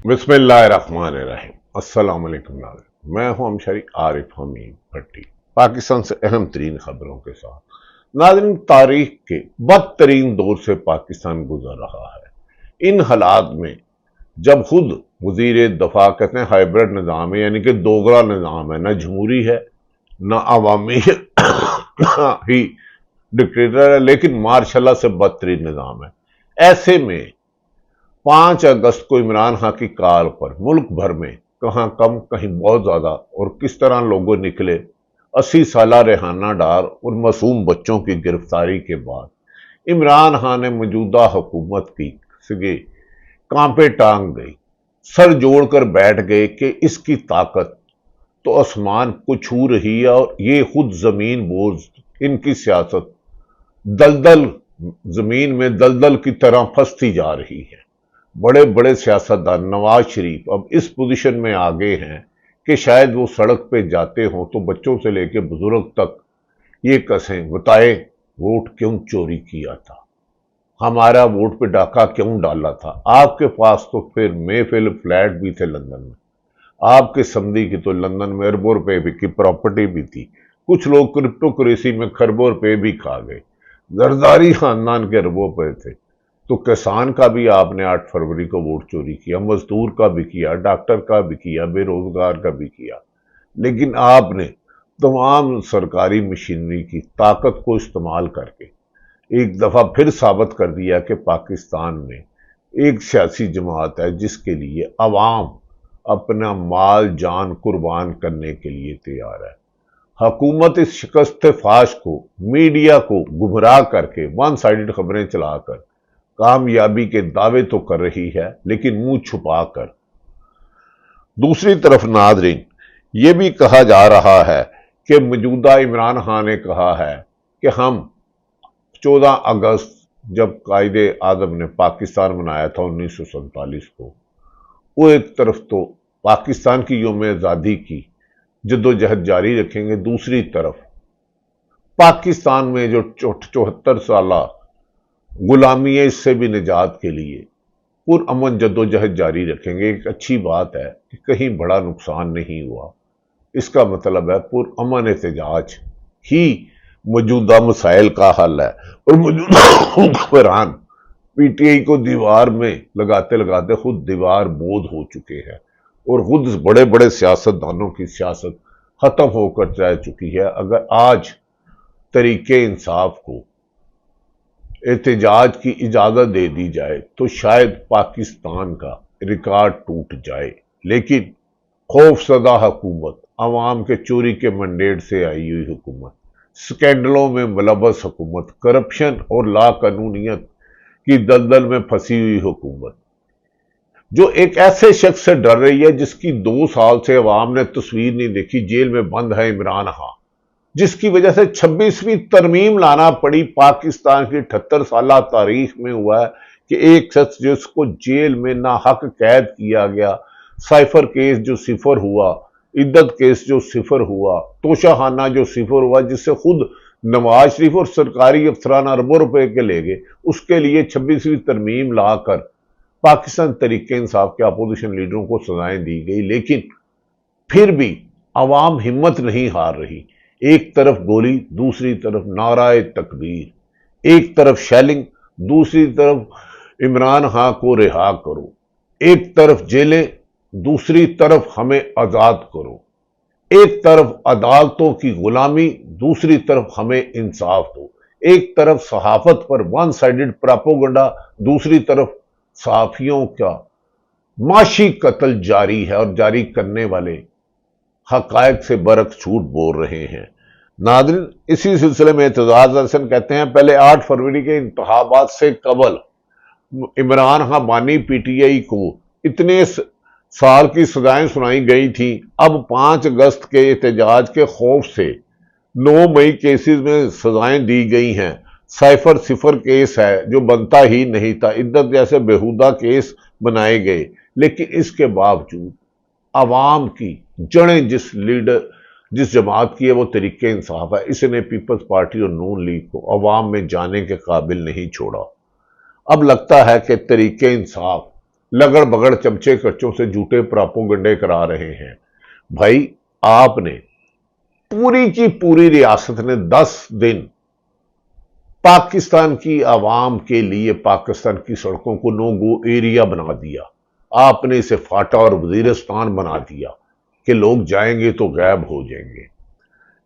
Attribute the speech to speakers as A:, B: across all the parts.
A: बिस्मिल्लाहिर्रहमानिर्रहीम। अस्सलाम वालेकुम नाज़रीन, मैं हूं हमशरी आरिफ हमीद भट्टी, पाकिस्तान से अहम तरीन खबरों के साथ। नाज़रीन, तारीख के बदतरीन दौर से पाकिस्तान गुजर रहा है। इन हालात में जब खुद वजीर दफा कहते हैं हाइब्रिड निज़ाम है, यानी कि दोगला निज़ाम है, न जमहूरी है न अवामी है न ही डिक्टेटर है, लेकिन मार्शल से बदतरीन निज़ाम है। ऐसे में 5 अगस्त को इमरान खान की कॉल पर मुल्क भर में कहां कम कहीं बहुत ज्यादा और किस तरह लोगों निकले। 80 साल रेहाना डार और मासूम बच्चों की गिरफ्तारी के बाद इमरान खान ने मौजूदा हुकूमत की सिगे कांपे टांग गई, सर जोड़कर बैठ गए कि इसकी ताकत तो आसमान को छू रही है और ये खुद जमीन बोझ, इनकी सियासत दलदल जमीन में दलदल की तरह फंसती जा रही है। बड़े बड़े सियासतदान नवाज शरीफ अब इस पोजीशन में आ गए हैं कि शायद वो सड़क पे जाते हों तो बच्चों से लेकर बुजुर्ग तक ये कसें, बताए वोट क्यों चोरी किया था, हमारा वोट पे डाका क्यों डाला था। आपके पास तो फिर महफिल फ्लैट भी थे लंदन में, आपके समधी की तो लंदन में अरबों रुपए की प्रॉपर्टी भी थी। कुछ लोग क्रिप्टो करेंसी में खरबों रुपए भी खा गए। जरदारी खानदान के अरबों पे थे। तो किसान का भी आपने 8 फरवरी को वोट चोरी किया, मजदूर का भी किया, डॉक्टर का भी किया, बेरोजगार का भी किया। लेकिन आपने तमाम सरकारी मशीनरी की ताकत को इस्तेमाल करके एक दफा फिर साबित कर दिया कि पाकिस्तान में एक सियासी जमात है जिसके लिए अवाम अपना माल जान कुर्बान करने के लिए तैयार है। हुकूमत इस शिकस्त फाश को, मीडिया को गुमराह करके वन साइडेड खबरें चलाकर कामयाबी के दावे तो कर रही है, लेकिन मुंह छुपा कर। दूसरी तरफ नाज़रीन, यह भी कहा जा रहा है कि मौजूदा इमरान खान ने कहा है कि हम 14 अगस्त जब कायदे आज़म ने पाकिस्तान बनाया था 1947 को, वो एक तरफ तो पाकिस्तान की यौम आज़ादी की जद्दोजहद जारी रखेंगे, दूसरी तरफ पाकिस्तान में जो 74 साल गुलामी है इससे भी निजात के लिए पुरअमन जद्दोजहद जारी रखेंगे। एक अच्छी बात है कि कहीं बड़ा नुकसान नहीं हुआ। इसका मतलब है पुरअमन एहतजाज ही मौजूदा मसाइल का हल है। और मौजूदा हुक्मरान पीटीआई को दीवार में लगाते लगाते खुद दीवार बोध हो चुके हैं और खुद बड़े बड़े सियासतदानों की सियासत खत्म होकर जा चुकी है। अगर आज तरीके इंसाफ को एहतजाज की इजाजत दे दी जाए तो शायद पाकिस्तान का रिकॉर्ड टूट जाए, लेकिन खौफसदा हुकूमत, अवाम के चोरी के मंडेट से आई हुई हुकूमत, स्कैंडलों में मुलव्वस हुकूमत, करप्शन और लाकानूनियत की दलदल में फंसी हुई हुकूमत, जो एक ऐसे शख्स से डर रही है जिसकी 2 साल से अवाम ने तस्वीर नहीं देखी, जेल में बंद है इमरान खान, जिसकी वजह से 26वीं तरमीम लाना पड़ी। पाकिस्तान की 78 साल तारीख में हुआ है कि एक शख्स जिसको जेल में नाहक कैद किया गया, साइफर केस जो सिफर हुआ, इद्दत केस जो सिफर हुआ, तोशाखाना जो सिफर हुआ, जिससे खुद नवाज शरीफ और सरकारी अफसरान अरबों रुपए के ले गए, उसके लिए 26वीं तरमीम लाकर पाकिस्तान तरीके इंसाफ के अपोजिशन लीडरों को सजाएं दी गई। लेकिन फिर भी अवाम हिम्मत नहीं हार रही। एक तरफ गोली, दूसरी तरफ नाराए तकबीर, एक तरफ शेलिंग, दूसरी तरफ इमरान खान को रिहा करो, एक तरफ जेलें, दूसरी तरफ हमें आजाद करो, एक तरफ अदालतों की गुलामी, दूसरी तरफ हमें इंसाफ दो, एक तरफ सहाफत पर वन साइडेड प्रोपेगेंडा, दूसरी तरफ सहाफियों का माशी कत्ल जारी है और जारी करने वाले हकायक से बरक्स झूठ बोल रहे हैं। नाज़रीन, इसी सिलसिले में एतजाज हसन कहते हैं, पहले 8 फरवरी के इंतखाबात से कबल इमरान खान बानी पीटीआई को इतने साल की सजाएं सुनाई गई थी। अब 5 अगस्त के एहतजाज के खौफ से 9 मई केसेस में सजाएं दी गई हैं। साइफर सिफर केस है जो बनता ही नहीं था, इद्दत जैसे बेहुदा केस बनाए गए, लेकिन इसके बावजूद अवाम की जड़ें जिस जमात की है वो तरीके इंसाफ है, इसने पीपल्स पार्टी और नून लीग को अवाम में जाने के काबिल नहीं छोड़ा। अब लगता है कि तरीके इंसाफ लगड़ बगड़ चमचे कच्चों से झूठे प्रोपेगेंडे करा रहे हैं। भाई, आपने पूरी की पूरी रियासत ने 10 दिन पाकिस्तान की आवाम के लिए पाकिस्तान की सड़कों को नो गो एरिया बना दिया। आपने इसे फाटा और वजीरिस्तान बना दिया कि लोग जाएंगे तो गायब हो जाएंगे।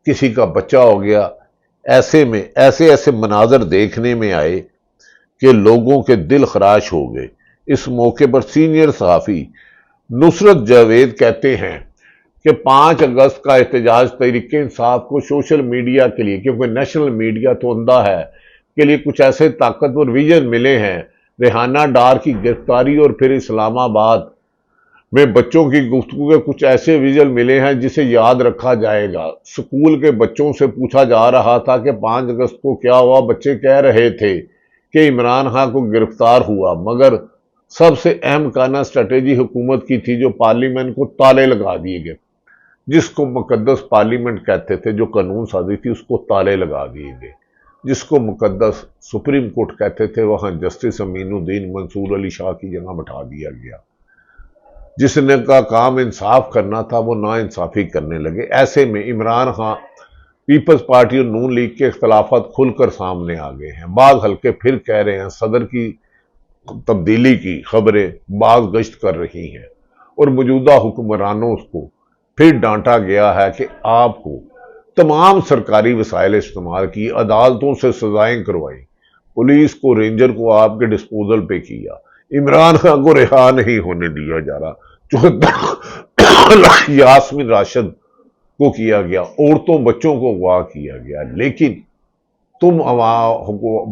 A: किसी का बच्चा हो गया, ऐसे में ऐसे ऐसे मनाजर देखने में आए कि लोगों के दिल खराश हो गए। इस मौके पर सीनियर सहाफी नुसरत जावेद कहते हैं कि 5 अगस्त का एहतजाज तहरीक इंसाफ को सोशल मीडिया के लिए, क्योंकि नेशनल मीडिया तो अंधा है, के लिए कुछ ऐसे ताकतवर विजन मिले हैं। रेहाना डार की गिरफ्तारी और फिर इस्लामाबाद में बच्चों की गुफ्तगू के कुछ ऐसे विजन मिले हैं जिसे याद रखा जाएगा। स्कूल के बच्चों से पूछा जा रहा था कि 5 अगस्त को क्या हुआ। बच्चे कह रहे थे कि इमरान खान को गिरफ्तार हुआ, मगर सबसे अहम काना स्ट्रेटेजी हुकूमत की थी, जो पार्लियामेंट को ताले लगा दिए गए। जिसको मुकद्दस पार्लियामेंट कहते थे, जो कानून साजी थी, उसको ताले लगा दिए गए। जिसको मुकद्दस सुप्रीम कोर्ट कहते थे, वहां जस्टिस अमीनुद्दीन मंसूर अली शाह की जगह बैठा दिया गया। जिसने का काम इंसाफ करना था, वो ना इंसाफी करने लगे। ऐसे में इमरान खान, पीपल्स पार्टी और नून लीग के इख्तलाफात खुलकर सामने आ गए हैं। बाग हल्के फिर कह रहे हैं सदर की तब्दीली की खबरें बाज गश्त कर रही हैं, और मौजूदा हुक्मरानों को फिर डांटा गया है कि आपको तमाम सरकारी वसाइल इस्तेमाल की, अदालतों से सजाएं करवाई, पुलिस को, रेंजर को आपके डिस्पोजल पे किया। इमरान खान को रिहा नहीं होने दिया जा रहा। 14 यास्मीन राशिद को किया गया, औरतों बच्चों को अगवा किया गया। लेकिन तुम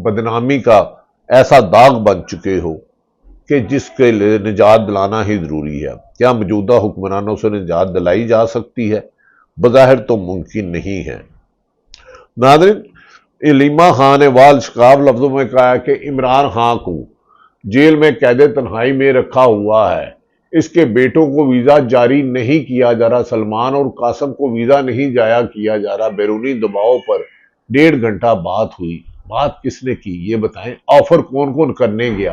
A: बदनामी का ऐसा दाग बन चुके हो कि जिसके लिए निजात दिलाना ही जरूरी है। क्या मौजूदा हुक्मरानों से निजात दिलाई जा सकती है? बज़ाहिर तो मुमकिन नहीं है। नाज़रीन, इलीमा खान ने वाल शिकाब लफ्जों में कहा कि इमरान खान को जेल में कैद तन्हाई में रखा हुआ है, इसके बेटों को वीजा जारी नहीं किया जा रहा, सलमान और कासम को वीजा नहीं जाया किया जा रहा। बैरूनी दबाव पर 1.5 घंटा बात हुई। बात किसने की ये बताएं? ऑफर कौन कौन करने गया?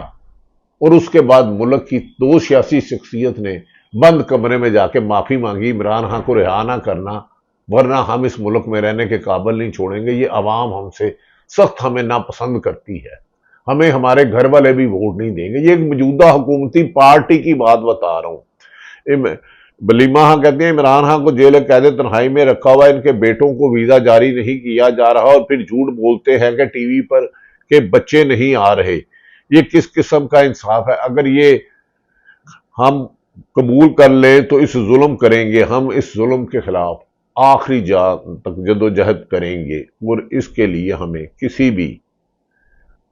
A: और उसके बाद मुल्क की 2 सियासी शख्सियत ने बंद कमरे में जाके माफी मांगी, इमरान खान को रिहा ना करना, वरना हम इस मुल्क में रहने के काबिल नहीं छोड़ेंगे। ये अवाम हमसे सख्त हमें नापसंद करती है, हमें हमारे घर वाले भी वोट नहीं देंगे। ये एक मौजूदा हुकूमती पार्टी की बात बता रहा हूं। बलीमा खान कहते हैं इमरान खान को जेल कैद तन्हाई में रखा हुआ है, इनके बेटों को वीजा जारी नहीं किया जा रहा, और फिर झूठ बोलते हैं कि टीवी पर के बच्चे नहीं आ रहे। ये किस किस्म का इंसाफ है? अगर ये हम कबूल कर ले तो इस जुल्म करेंगे, हम इस जुल्म के खिलाफ आखिरी जान तक जदोजहद करेंगे, और इसके लिए हमें किसी भी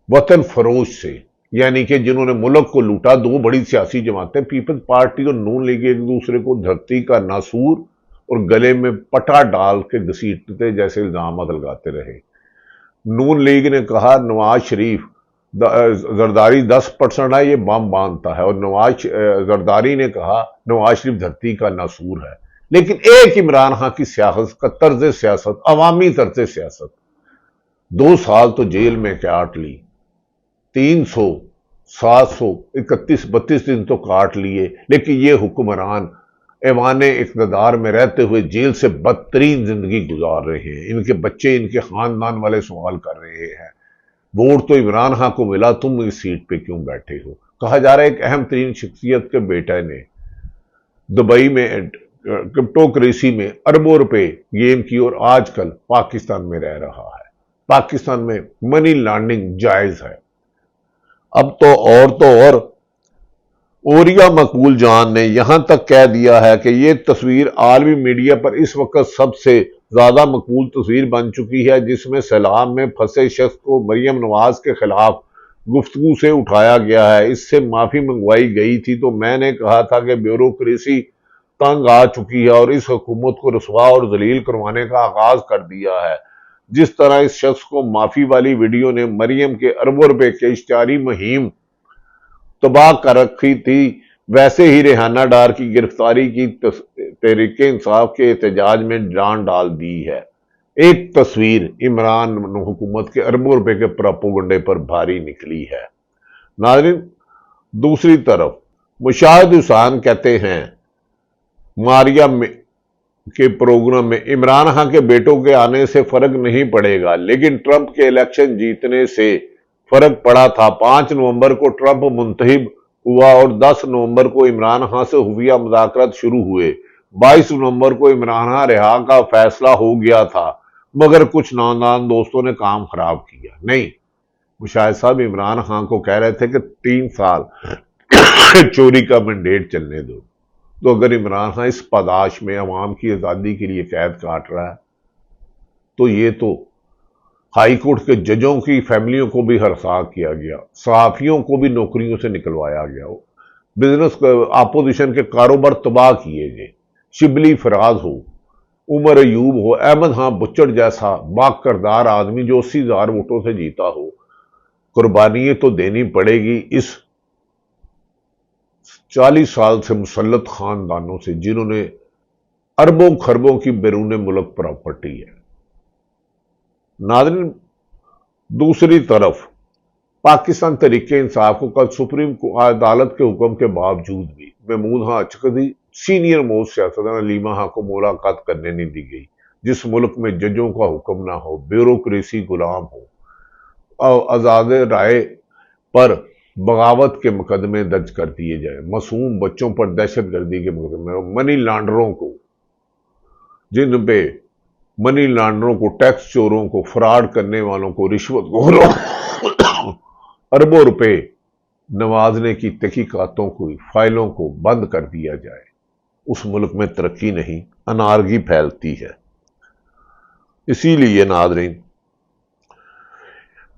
A: वतन फरोश से, यानी कि जिन्होंने मुल्क को लूटा, 2 बड़ी सियासी जमातें पीपल्स पार्टी और नून लीग, एक दूसरे को धरती का नासूर और गले में पटा डाल के घसीटते जैसे इल्जाम लगाते रहे। नून लीग ने कहा नवाज शरीफ जरदारी 10% है, ये बम बांधता है, और जरदारी ने कहा नवाज शरीफ धरती का नासूर है। लेकिन एक इमरान खान की सियासत का तर्ज सियासत, अवामी तर्ज सियासत, 2 साल तो जेल में काट ली, 300, 700, 31, 32 दिन तो काट लिए। लेकिन ये हुक्मरान ऐवाने इक़्तिदार में रहते हुए जेल से बदतरीन जिंदगी गुजार रहे हैं। इनके बच्चे, इनके खानदान वाले सवाल कर रहे हैं, वोट तो इमरान खान को मिला, तुम इस सीट पे क्यों बैठे हो? कहा जा रहा है एक अहम तरीन शख्सियत के बेटे ने दुबई में क्रिप्टो करेंसी में अरबों रुपए गेम की, और आजकल पाकिस्तान में रह रहा है। पाकिस्तान में मनी लॉन्ड्रिंग जायज है। अब तो और ओरिया मकबूल जान ने यहां तक कह दिया है कि यह तस्वीर आलमी मीडिया पर इस वक्त सबसे ज्यादा मकबूल तस्वीर बन चुकी है, जिसमें सैलाब में फंसे शख्स को मरियम नवाज के खिलाफ गुफ्तगू से उठाया गया है। इससे माफी मंगवाई गई थी, तो मैंने कहा था कि ब्यूरोक्रेसी तंग आ चुकी है और इस हुकूमत को रसवा और जलील करवाने का आगाज कर दिया है। जिस तरह इस शख्स को माफी वाली वीडियो ने मरियम के अरबों रुपए के इश्तिहारी मुहिम तबाह कर रखी थी, वैसे ही रेहाना डार की गिरफ्तारी की तहरीक इंसाफ के एहतजाज में जान डाल दी है। एक तस्वीर इमरान हुकूमत के अरबों रुपए के प्रोपेगेंडे पर भारी निकली है। नाज़रीन, दूसरी तरफ मुशाहिद हुसैन कहते हैं मारिया के प्रोग्राम में इमरान खान के बेटों के आने से फर्क नहीं पड़ेगा, लेकिन ट्रंप के इलेक्शन जीतने से फर्क पड़ा था। 5 नवंबर को ट्रंप मुंतखब हुआ और 10 नवंबर को इमरान खान से खुफिया मुज़ाकरात शुरू हुए। 22 नवंबर को इमरान खान रिहा का फैसला हो गया था, मगर कुछ नादान दोस्तों ने काम खराब किया। नहीं, मुशाहिद साहब इमरान खान को कह रहे थे कि 3 साल चोरी का मैंडेट चलने दो। तो अगर इमरान खान इस पादाश में अवाम की आज़ादी के लिए कैद काट रहा है, तो ये तो हाई कोर्ट के जजों की फैमिलियों को भी हरसा किया गया, सहाफियों को भी नौकरियों से निकलवाया गया, बिजनेस अपोजिशन के कारोबार तबाह किए गए। शिबली फराज हो, उमर अयूब हो, अहमद खां बुच्चड़ जैसा बाकरदार आदमी जो 80,000 वोटों से जीता हो, कुर्बानी तो देनी पड़ेगी इस 40 साल से मुसल्लत खानदानों से जिन्होंने अरबों खरबों की बैरून मुल्क प्रॉपर्टी है। नाज़रीन, दूसरी तरफ पाकिस्तान तहरीके इंसाफ को कल सुप्रीम अदालत के हुक्म के बावजूद भी महमूद खां अचकदी सीनियर मोस्ट सियासतदान अलीमा खां को मुलाकात करने नहीं दी गई। जिस मुल्क में जजों का हुक्म ना हो, ब्यूरोक्रेसी गुलाम हो, आजाद राय पर बगावत के मुकदमे दर्ज कर दिए जाए, मासूम बच्चों पर दहशत गर्दी के मुकदमे, मनी लॉन्डरों को, जिन पे मनी लॉन्डरों को, टैक्स चोरों को, फ्रॉड करने वालों को, रिश्वतखोरों अरबों रुपए नवाजने की तहकीकातों को, फाइलों को बंद कर दिया जाए। उस मुल्क में तरक्की नहीं, अनारगी फैलती है। इसीलिए नाज़रीन,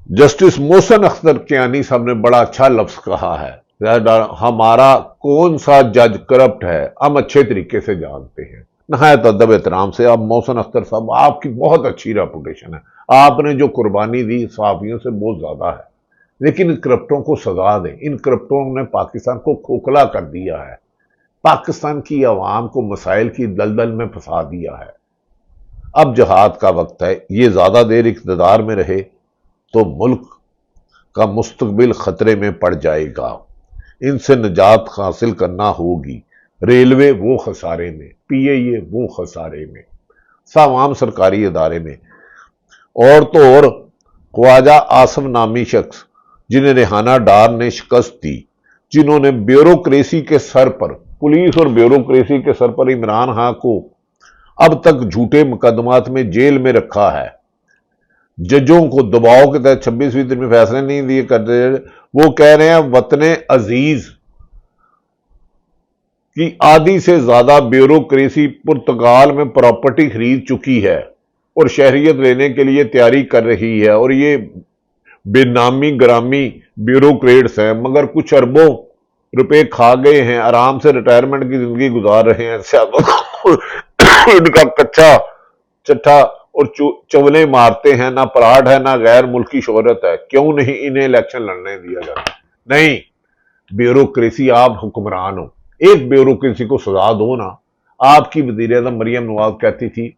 A: जस्टिस मोहसिन अख्तर कियानी साहब ने बड़ा अच्छा लफ्ज कहा है, हमारा कौन सा जज करप्ट है हम अच्छे तरीके से जानते हैं। नहायत अदब एहतराम से अब मोहसिन अख्तर साहब, आपकी बहुत अच्छी रेपुटेशन है, आपने जो कुर्बानी दी सहाफियों से बहुत ज्यादा है, लेकिन इन करप्टों को सजा दें। इन करप्टों ने पाकिस्तान को खोखला कर दिया है, पाकिस्तान की आवाम को मसाइल की दलदल में फंसा दिया है। अब जहाद का वक्त है, ये ज्यादा देर इक़्तिदार में रहे तो मुल्क का मुस्तकबिल खतरे में पड़ जाएगा। इनसे निजात हासिल करना होगी। रेलवे वो खसारे में, पीएए वो खसारे में, तमाम सरकारी इदारे में। और तो और ख्वाजा आसम नामी शख्स जिन्हें रेहाना डार ने शिकस्त दी, जिन्होंने ब्यूरोक्रेसी के सर पर, पुलिस और ब्यूरोक्रेसी के सर पर इमरान खान को अब तक झूठे मुकदमात में जेल में रखा है, जजों को दबाव के तहत 26वीं दिन में फैसले नहीं दिए करते। वो कह रहे हैं वतने अजीज की आधी से ज्यादा ब्यूरोक्रेसी पुर्तगाल में प्रॉपर्टी खरीद चुकी है और शहरियत लेने के लिए तैयारी कर रही है, और ये बेनामी ग्रामी ब्यूरोक्रेट्स हैं, मगर कुछ अरबों रुपए खा गए हैं, आराम से रिटायरमेंट की जिंदगी गुजार रहे हैं। इनका कच्चा चट्टा और चवले मारते हैं, ना पराठ है ना गैर मुल्की शोहरत है। क्यों नहीं इन्हें इलेक्शन लड़ने दिया जाता? नहीं, ब्यूरोक्रेसी आप हुक्मरान हो, एक ब्यूरोक्रेसी को सजा दो ना। आपकी वज़ीर आज़म मरियम नवाज कहती थी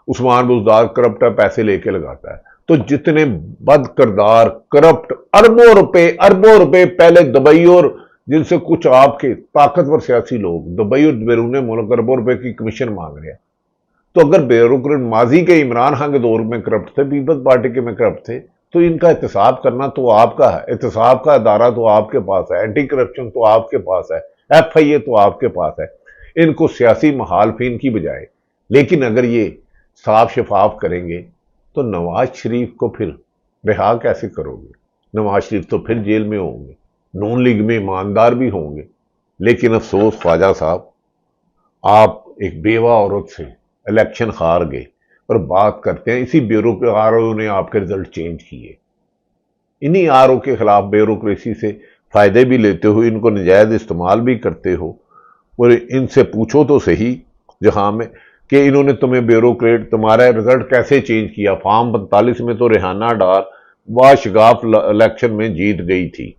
A: उस्मान बुज़दार करप्ट है, पैसे लेके लगाता है। तो जितने बद करदार करप्ट अरबों रुपए पहले दुबई और जिनसे कुछ आपके ताकतवर सियासी लोग दुबई और बैरून मुल्क अरबों रुपए की कमीशन मांग रहे हैं। तो अगर ब्यूरोक्रेट माजी के इमरान खान के दौर में करप्ट थे, पीपल्स पार्टी के में करप्ट थे, तो इनका एहतसाब करना तो आपका है, एहतसाब का अदारा तो आपके पास है, एंटी करप्शन तो आपके पास है, FIA तो आपके पास है। इनको सियासी महालफीन की बजाय, लेकिन अगर ये साफ शफाफ करेंगे तो नवाज शरीफ को फिर रिहा कैसे करोगे? नवाज शरीफ तो फिर जेल में होंगे, नून लीग में ईमानदार भी होंगे। लेकिन अफसोस ख्वाजा साहब, आप एक बेवा औरत से इलेक्शन हार गए और बात करते हैं इसी ब्यूरो के RO ने आपके रिजल्ट चेंज किए। इन्हीं RO के खिलाफ ब्यूरोक्रेसी से फायदे भी लेते हो, इनको नजायज इस्तेमाल भी करते हो। और इनसे पूछो तो सही जहां में कि इन्होंने तुम्हें ब्यूरोक्रेट तुम्हारा रिजल्ट कैसे चेंज किया। फॉर्म 45 में तो रेहाना डार वाशगाफ इलेक्शन में जीत गई थी।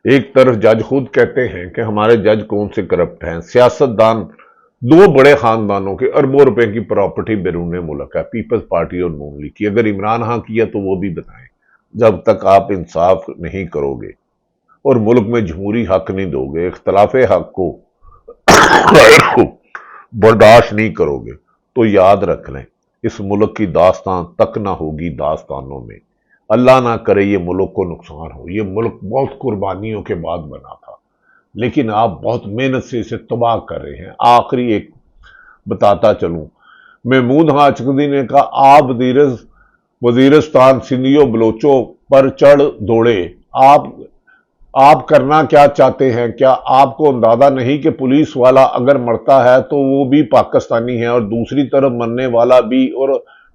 A: एक तरफ जज खुद कहते हैं कि हमारे जज कौन से करप्ट हैं। सियासतदान दो बड़े खानदानों के अरबों रुपए की प्रॉपर्टी बैरून मुल्क है, पीपल्स पार्टी और नून लीग की। अगर इमरान खान किया तो वो भी बताएं, जब तक आप इंसाफ नहीं करोगे। اور ملک میں جمہوری حق نہیں دو گے، اختلاف حق کو برداشت نہیں کرو گے، تو یاد رکھ لیں اس ملک کی داستان تک نہ ہوگی داستانوں میں۔ اللہ نہ کرے یہ ملک کو نقصان ہو۔ یہ ملک بہت قربانیوں کے بعد بنا تھا، لیکن آپ بہت محنت سے اسے تباہ کر رہے ہیں۔ آخری ایک بتاتا چلوں، محمود ہاشمی نے کہا آپ وزیرستان سندھیوں بلوچوں پر چڑھ دوڑے، آپ کرنا کیا چاہتے ہیں؟ کیا آپ کو اندازہ نہیں کہ پولیس والا اگر مرتا ہے تو وہ بھی پاکستانی ہے اور دوسری طرف مرنے والا بھی، اور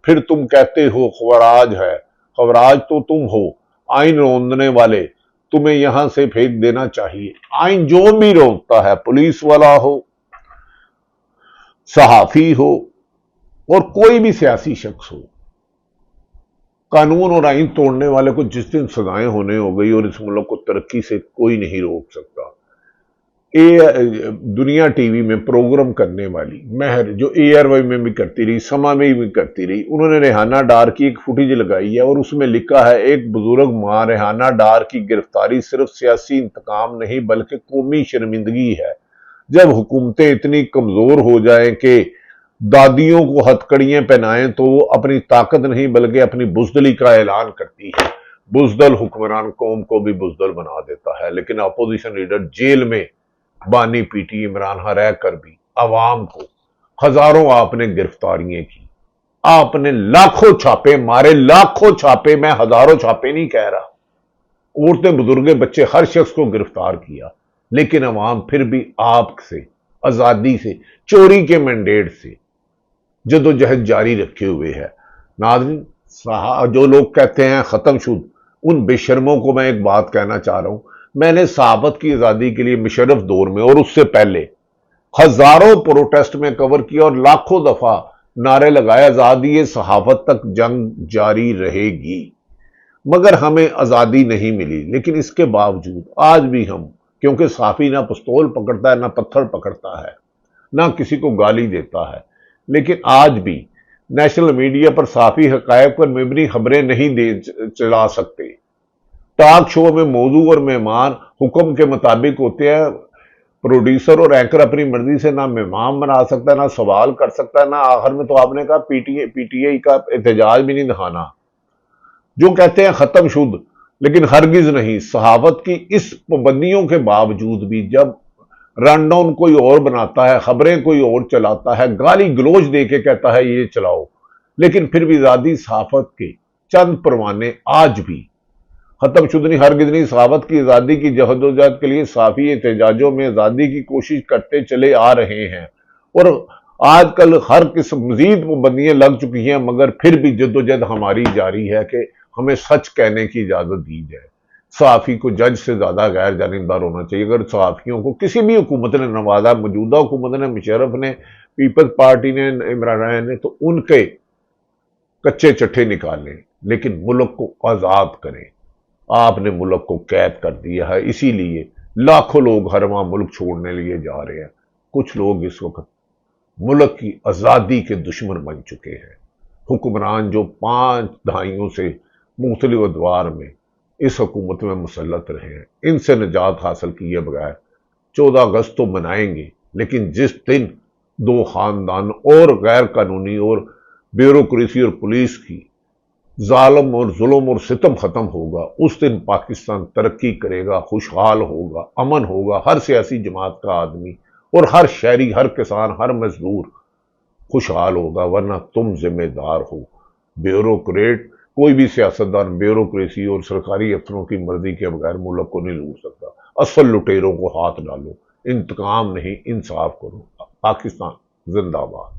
A: پھر تم کہتے ہو خواراج ہے۔ خواراج تو تم ہو، آئین روندنے والے، تمہیں یہاں سے پھینک دینا چاہیے۔ آئین جو بھی روکتا ہے، پولیس والا ہو، صحافی ہو، اور کوئی بھی سیاسی شخص ہو، قانون اور آئین توڑنے والے کو جس دن سزائیں ہونے ہو گئی، اور اس ملک کو ترقی سے کوئی نہیں روک سکتا۔ دنیا ٹی وی میں پروگرام کرنے والی مہر جو ایئر وائی میں بھی کرتی رہی، سما میں بھی کرتی رہی، انہوں نے ریحانہ ڈار کی ایک فوٹیج لگائی ہے اور اس میں لکھا ہے ایک بزرگ ماں ریحانہ ڈار کی گرفتاری صرف سیاسی انتقام نہیں بلکہ قومی شرمندگی ہے۔ جب حکومتیں اتنی کمزور ہو جائیں کہ دادیوں کو ہتھکڑیاں پہنائیں تو وہ اپنی طاقت نہیں بلکہ اپنی بزدلی کا اعلان کرتی ہے۔ بزدل حکمران قوم کو بھی بزدل بنا دیتا ہے، لیکن اپوزیشن لیڈر جیل میں بانی پیٹی عمران ہاں رہ کر بھی عوام کو ہزاروں آپ نے گرفتاریاں کی، آپ نے لاکھوں چھاپے مارے، لاکھوں چھاپے، میں ہزاروں چھاپے نہیں کہہ رہا، عورتیں بزرگیں بچے ہر شخص کو گرفتار کیا، لیکن عوام پھر بھی آپ سے آزادی سے چوری کے مینڈیٹ سے جدوجہد جاری رکھے ہوئے ہے۔ ناظرین، جو لوگ کہتے ہیں ختم شد، ان بے شرموں کو میں ایک بات کہنا چاہ رہا ہوں، میں نے صحافت کی آزادی کے لیے مشرف دور میں اور اس سے پہلے ہزاروں پروٹیسٹ میں کور کیا اور لاکھوں دفعہ نعرے لگائے آزادی صحافت تک جنگ جاری رہے گی، مگر ہمیں آزادی نہیں ملی۔ لیکن اس کے باوجود آج بھی ہم، کیونکہ صحافی نہ پستول پکڑتا ہے نہ پتھر پکڑتا ہے نہ کسی کو گالی دیتا ہے، لیکن آج بھی نیشنل میڈیا پر صحافی حقائق پر مبنی خبریں نہیں چلا سکتے۔ ٹاک شو میں موضوع اور مہمان حکم کے مطابق ہوتے ہیں، پروڈیوسر اور اینکر اپنی مرضی سے نہ مہمان بنا سکتا ہے، نہ سوال کر سکتا ہے، نہ آخر میں تو آپ نے کہا پی ٹی آئی کا احتجاج بھی نہیں دکھانا۔ جو کہتے ہیں ختم شد، لیکن ہرگز نہیں۔ صحافت کی اس پابندیوں کے باوجود بھی جب رن ڈاؤن کوئی اور بناتا ہے، خبریں کوئی اور چلاتا ہے، گالی گلوچ دے کے کہتا ہے یہ چلاؤ، لیکن پھر بھی آزادی صحافت کے چند پروانے آج بھی ختم شد نہیں، ہرگز نہیں۔ صحافت کی آزادی کی جہد کے لیے صحافی احتجاجوں میں آزادی کی کوشش کرتے چلے آ رہے ہیں، اور آج کل ہر قسم مزید پابندیاں لگ چکی ہیں، مگر پھر بھی جدوجہد ہماری جاری ہے کہ ہمیں سچ کہنے کی اجازت دی جائے۔ صحافی کو جج سے زیادہ غیر جانبدار ہونا چاہیے۔ اگر صحافیوں کو کسی بھی حکومت نے نوازا، موجودہ حکومت نے، مشرف نے، پیپلز پارٹی نے، عمران نے، تو ان کے کچے چٹھے نکالیں، لیکن ملک کو آزاد کریں۔ آپ نے ملک کو قید کر دیا ہے، اسی لیے لاکھوں لوگ ہر ماہ ملک چھوڑنے لیے جا رہے ہیں۔ کچھ لوگ اس وقت ملک کی آزادی کے دشمن بن چکے ہیں۔ حکمران جو 5 دہائیوں سے مختلف ادوار میں اس حکومت میں مسلط رہے ہیں، ان سے نجات حاصل کیے بغیر 14 اگست تو منائیں گے، لیکن جس دن 2 خاندان اور غیر قانونی اور بیوروکریسی اور پولیس کی ظالم اور ظلم اور ستم ختم ہوگا، اس دن پاکستان ترقی کرے گا، خوشحال ہوگا، امن ہوگا، ہر سیاسی جماعت کا آدمی اور ہر شہری، ہر کسان، ہر مزدور خوشحال ہوگا، ورنہ تم ذمہ دار ہو۔ بیوروکریٹ، کوئی بھی سیاستدان بیوروکریسی اور سرکاری افسروں کی مرضی کے بغیر ملک کو نہیں لوٹ سکتا۔ اصل لٹیروں کو ہاتھ ڈالو، انتقام نہیں، انصاف کرو۔ پاکستان زندہ باد۔